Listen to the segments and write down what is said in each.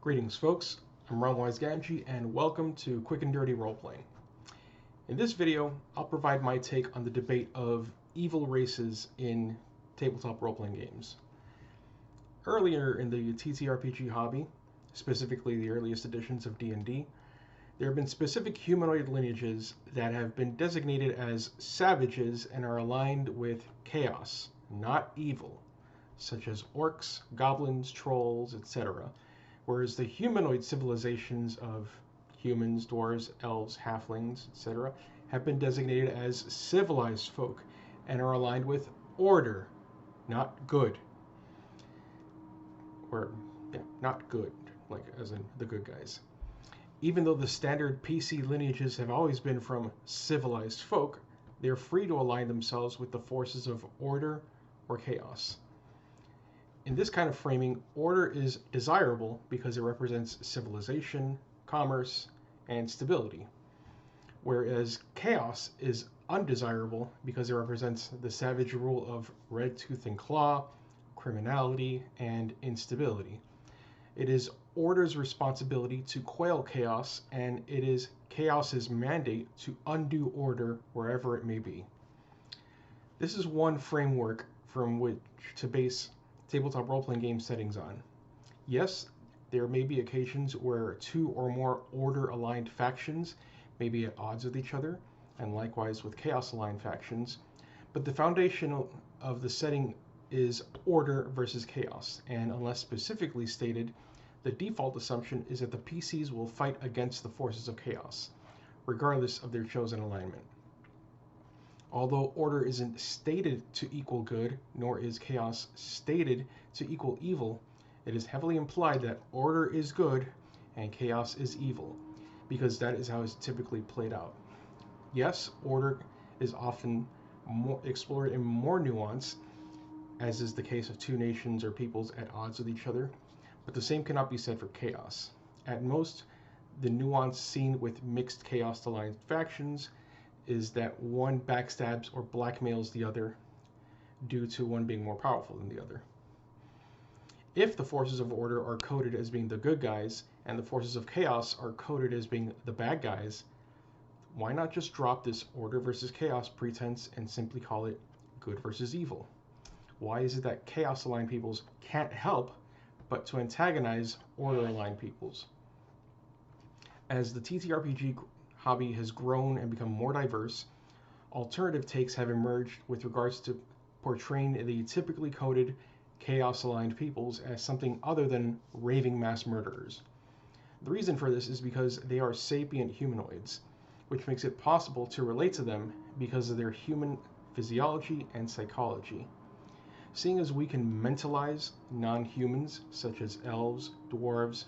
Greetings, folks. I'm Ron Gamgee, and welcome to Quick and Dirty Roleplaying. In this video, I'll provide my take on the debate of evil races in tabletop role-playing games. Earlier in the TTRPG hobby, specifically the earliest editions of D&D, there have been specific humanoid lineages that have been designated as savages and are aligned with chaos, not evil, such as orcs, goblins, trolls, etc., whereas the humanoid civilizations of humans, dwarves, elves, halflings, etc., have been designated as civilized folk and are aligned with order, not good. Or, not good, like as in the good guys. Even though the standard PC lineages have always been from civilized folk, they're free to align themselves with the forces of order or chaos. In this kind of framing, order is desirable because it represents civilization, commerce, and stability, whereas chaos is undesirable because it represents the savage rule of red tooth and claw, criminality, and instability. It is order's responsibility to quell chaos, and it is chaos's mandate to undo order wherever it may be. This is one framework from which to base tabletop role-playing game settings on. Yes, there may be occasions where two or more order-aligned factions may be at odds with each other, and likewise with chaos-aligned factions, but the foundation of the setting is order versus chaos, and unless specifically stated, the default assumption is that the PCs will fight against the forces of chaos, regardless of their chosen alignment. Although order isn't stated to equal good, nor is chaos stated to equal evil, it is heavily implied that order is good and chaos is evil, because that is how it's typically played out. Yes, order is often explored in more nuance, as is the case of two nations or peoples at odds with each other, but the same cannot be said for chaos. At most, the nuance seen with mixed chaos-aligned factions is that one backstabs or blackmails the other due to one being more powerful than the other. If the forces of order are coded as being the good guys and the forces of chaos are coded as being the bad guys, why not just drop this order versus chaos pretense and simply call it good versus evil? Why is it that chaos-aligned peoples can't help but to antagonize order-aligned peoples? As the TTRPG hobby has grown and become more diverse, alternative takes have emerged with regards to portraying the typically coded chaos-aligned peoples as something other than raving mass murderers. The reason for this is because they are sapient humanoids, which makes it possible to relate to them because of their human physiology and psychology. Seeing as we can mentalize non-humans such as elves, dwarves,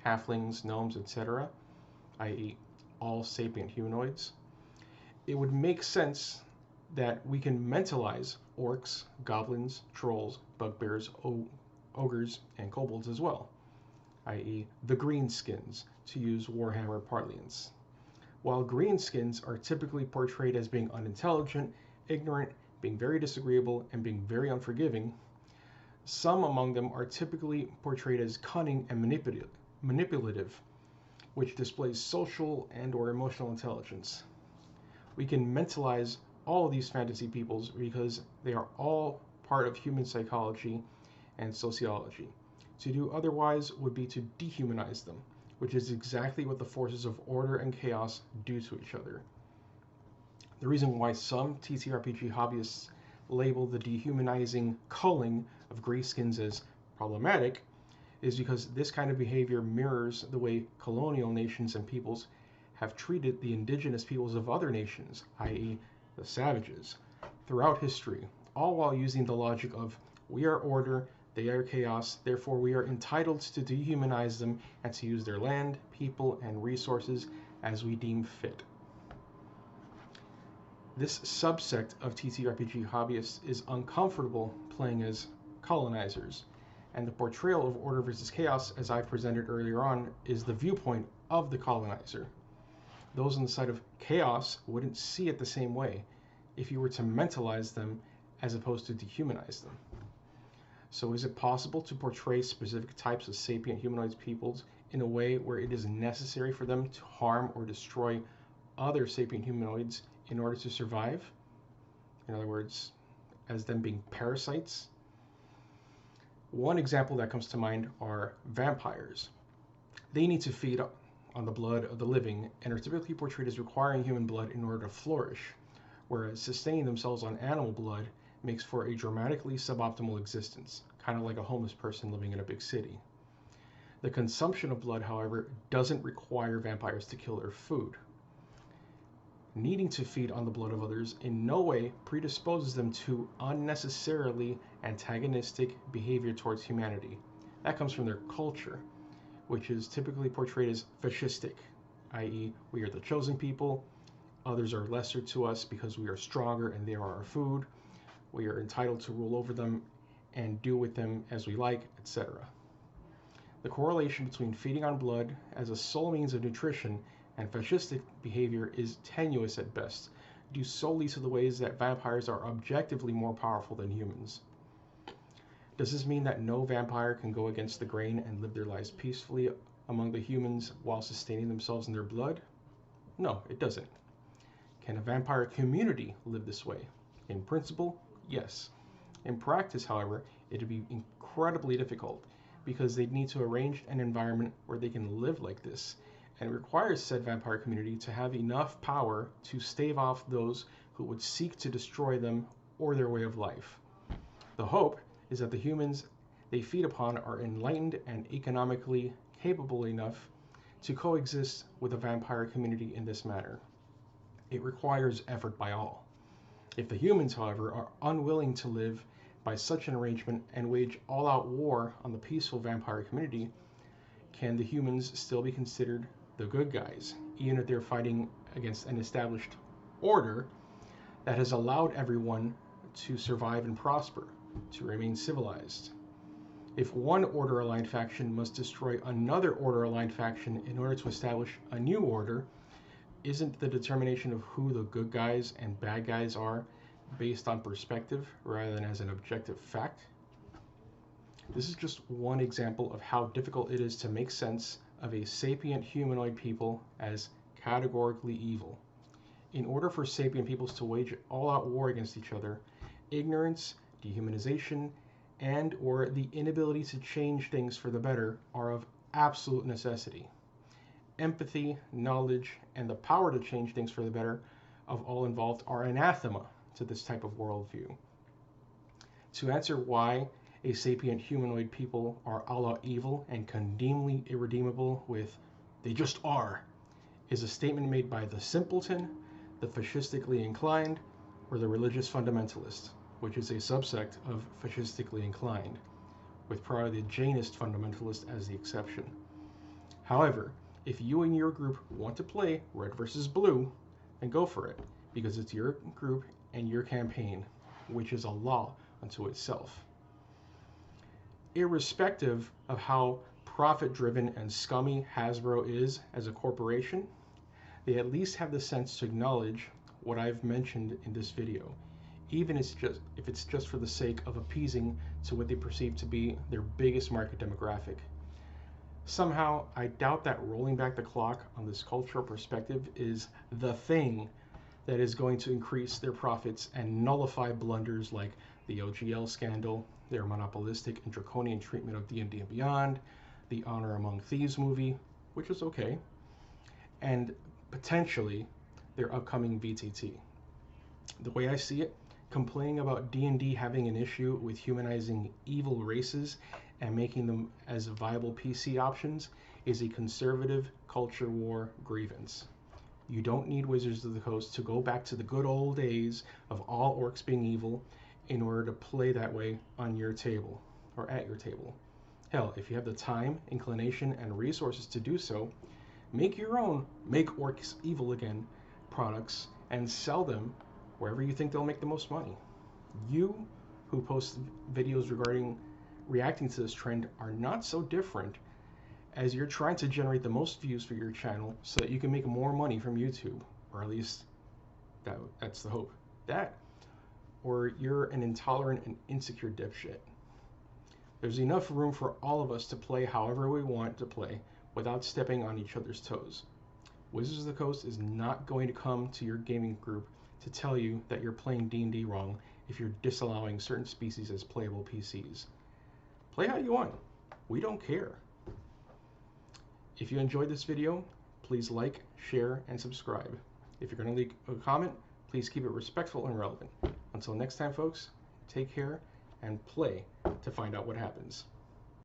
halflings, gnomes, etc., i.e. all sapient humanoids, it would make sense that we can mentalize orcs, goblins, trolls, bugbears, ogres, and kobolds as well, i.e. the greenskins, to use Warhammer parlance. While greenskins are typically portrayed as being unintelligent, ignorant, being very disagreeable, and being very unforgiving, some among them are typically portrayed as cunning and manipulative, which displays social and or emotional intelligence. We can mentalize all of these fantasy peoples because they are all part of human psychology and sociology. To do otherwise would be to dehumanize them, which is exactly what the forces of order and chaos do to each other. The reason why some TTRPG hobbyists label the dehumanizing culling of greyskins as problematic is because this kind of behavior mirrors the way colonial nations and peoples have treated the indigenous peoples of other nations, i.e. the savages, throughout history, all while using the logic of we are order, they are chaos, therefore we are entitled to dehumanize them and to use their land, people, and resources as we deem fit. This subsect of TTRPG hobbyists is uncomfortable playing as colonizers, and the portrayal of order versus chaos, as I presented earlier on, is the viewpoint of the colonizer. Those on the side of chaos wouldn't see it the same way if you were to mentalize them as opposed to dehumanize them. So is it possible to portray specific types of sapient humanoid peoples in a way where it is necessary for them to harm or destroy other sapient humanoids in order to survive. In other words, as them being parasites. One example that comes to mind are vampires. They need to feed on the blood of the living and are typically portrayed as requiring human blood in order to flourish, whereas sustaining themselves on animal blood makes for a dramatically suboptimal existence, kind of like a homeless person living in a big city. The consumption of blood, however, doesn't require vampires to kill their food. Needing to feed on the blood of others in no way predisposes them to unnecessarily antagonistic behavior towards humanity. That comes from their culture, which is typically portrayed as fascistic, i.e., we are the chosen people, others are lesser to us because we are stronger and they are our food, we are entitled to rule over them and do with them as we like, etc. The correlation between feeding on blood as a sole means of nutrition and fascistic behavior is tenuous at best, due solely to the ways that vampires are objectively more powerful than humans. Does this mean that no vampire can go against the grain and live their lives peacefully among the humans while sustaining themselves in their blood? No, it doesn't. Can a vampire community live this way? In principle, yes. In practice, however, it would be incredibly difficult because they'd need to arrange an environment where they can live like this, and it requires said vampire community to have enough power to stave off those who would seek to destroy them or their way of life. The hope is that the humans they feed upon are enlightened and economically capable enough to coexist with a vampire community in this manner. It requires effort by all. If the humans, however, are unwilling to live by such an arrangement and wage all-out war on the peaceful vampire community, can the humans still be considered the good guys, even if they're fighting against an established order that has allowed everyone to survive and prosper, to remain civilized? If one order-aligned faction must destroy another order-aligned faction in order to establish a new order, isn't the determination of who the good guys and bad guys are based on perspective rather than as an objective fact? This is just one example of how difficult it is to make sense of a sapient humanoid people as categorically evil. In order for sapient peoples to wage all-out war against each other, ignorance, dehumanization, and or the inability to change things for the better are of absolute necessity. Empathy, knowledge, and the power to change things for the better of all involved are anathema to this type of worldview. To answer why a sapient humanoid people are all-out evil and condemnably irredeemable with "they just are," is a statement made by the simpleton, the fascistically inclined, or the religious fundamentalist, which is a subsect of fascistically inclined, with probably the Jainist fundamentalist as the exception. However, if you and your group want to play red versus blue, then go for it, because it's your group and your campaign, which is a law unto itself. Irrespective of how profit-driven and scummy Hasbro is as a corporation, they at least have the sense to acknowledge what I've mentioned in this video, even if it's just for the sake of appeasing to what they perceive to be their biggest market demographic. Somehow, I doubt that rolling back the clock on this cultural perspective is the thing that is going to increase their profits and nullify blunders like the OGL scandal, their monopolistic and draconian treatment of D&D and Beyond, the Honor Among Thieves movie, which was okay, and potentially their upcoming VTT. The way I see it, complaining about D&D having an issue with humanizing evil races and making them as viable PC options is a conservative culture war grievance. You don't need Wizards of the Coast to go back to the good old days of all orcs being evil in order to play that way on your table or at your table. Hell, if you have the time, inclination, and resources to do so, make your own Make Orcs Evil Again products and sell them wherever you think they'll make the most money. You who post videos reacting to this trend are not so different as you're trying to generate the most views for your channel so that you can make more money from YouTube, or at least that's the hope. That, or you're an intolerant and insecure dipshit. There's enough room for all of us to play however we want to play without stepping on each other's toes. Wizards of the Coast is not going to come to your gaming group to tell you that you're playing D&D wrong if you're disallowing certain species as playable PCs. Play how you want. We don't care. If you enjoyed this video, please like, share, and subscribe. If you're going to leave a comment, please keep it respectful and relevant. Until next time, folks, take care and play to find out what happens.